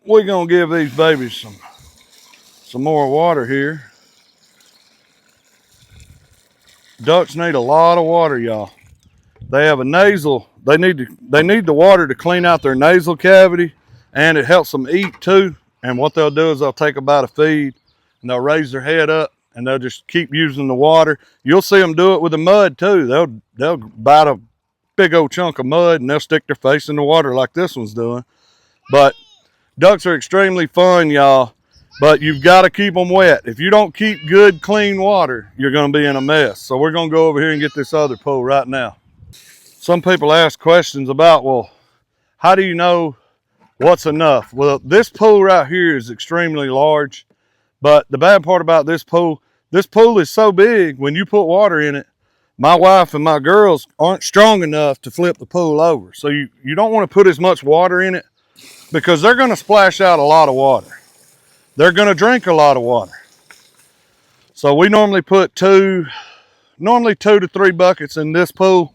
we're gonna give these babies some more water here. Ducks need a lot of water, y'all. They have a nasal, they need the water to clean out their nasal cavity, and it helps them eat too. And what they'll do is they'll take about a feed and they'll raise their head up and they'll just keep using the water. You'll see them do it with the mud too. They'll bite a big old chunk of mud and they'll stick their face in the water like this one's doing. But ducks are extremely fun, y'all, but you've got to keep them wet. If you don't keep good, clean water, you're going to be in a mess. So we're going to go over here and get this other pool right now. Some people ask questions about, well, how do you know what's enough? Well, this pool right here is extremely large, but the bad part about this pool is so big, when you put water in it, my wife and my girls aren't strong enough to flip the pool over. So you don't want to put as much water in it because they're going to splash out a lot of water. They're going to drink a lot of water. So we normally put two to three buckets in this pool,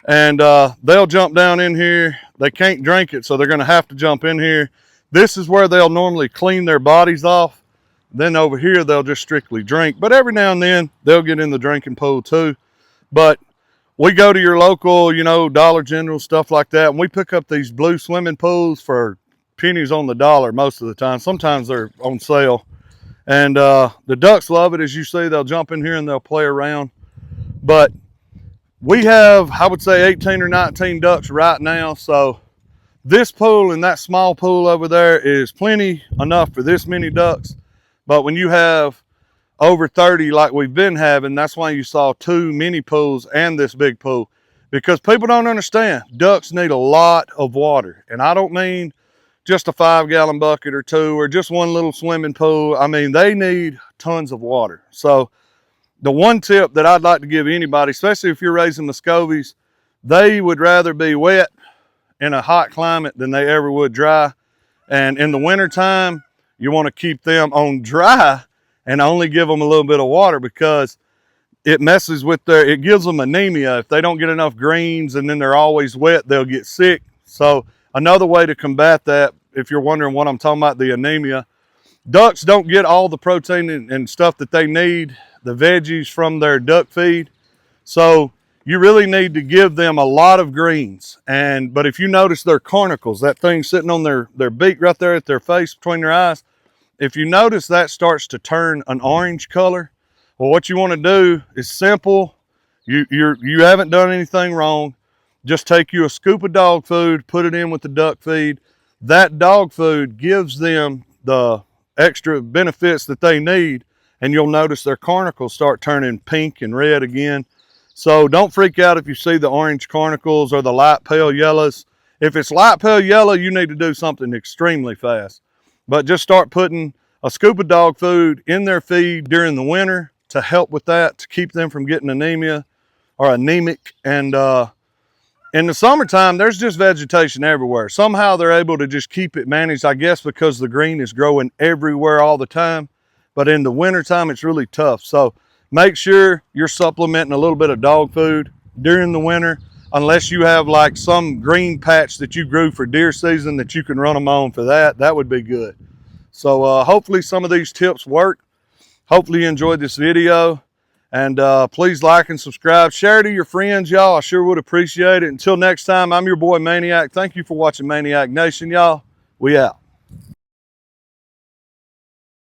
and they'll jump down in here. They can't drink it, so they're going to have to jump in here. This is where they'll normally clean their bodies off. Then over here, they'll just strictly drink. But every now and then, they'll get in the drinking pool too. But we go to your local, Dollar General, stuff like that, and we pick up these blue swimming pools for pennies on the dollar most of the time. Sometimes they're on sale. And the ducks love it. As you see, they'll jump in here and they'll play around. But we have, I would say, 18 or 19 ducks right now. So this pool and that small pool over there is plenty enough for this many ducks. But when you have over 30 like we've been having, that's why you saw two mini pools and this big pool. Because people don't understand, ducks need a lot of water. And I don't mean just a 5-gallon bucket or two or just one little swimming pool. I mean, they need tons of water. So the one tip that I'd like to give anybody, especially if you're raising Muscovies, they would rather be wet in a hot climate than they ever would dry. And in the wintertime, you want to keep them on dry and only give them a little bit of water because it messes with it gives them anemia. If they don't get enough greens and then they're always wet, they'll get sick. So another way to combat that, if you're wondering what I'm talking about, the anemia, ducks don't get all the protein and stuff that they need, the veggies from their duck feed. So you really need to give them a lot of greens. But if you notice their carnicles, that thing sitting on their beak right there at their face between their eyes, if you notice that starts to turn an orange color, well, what you want to do is simple. You haven't done anything wrong. Just take you a scoop of dog food, put it in with the duck feed. That dog food gives them the extra benefits that they need, and you'll notice their carnicles start turning pink and red again. So don't freak out if you see the orange carnicles or the light pale yellows. If it's light pale yellow, you need to do something extremely fast. But just start putting a scoop of dog food in their feed during the winter to help with that, to keep them from getting anemia or anemic. And in the summertime, there's just vegetation everywhere. Somehow they're able to just keep it managed, I guess, because the green is growing everywhere all the time. But in the wintertime, it's really tough. So make sure you're supplementing a little bit of dog food during the winter, unless you have like some green patch that you grew for deer season that you can run them on for that. That would be good. So hopefully some of these tips work. Hopefully you enjoyed this video. And please like and subscribe. Share it to your friends, y'all. I sure would appreciate it. Until next time, I'm your boy Maniac. Thank you for watching Maniac Nation, y'all. We out.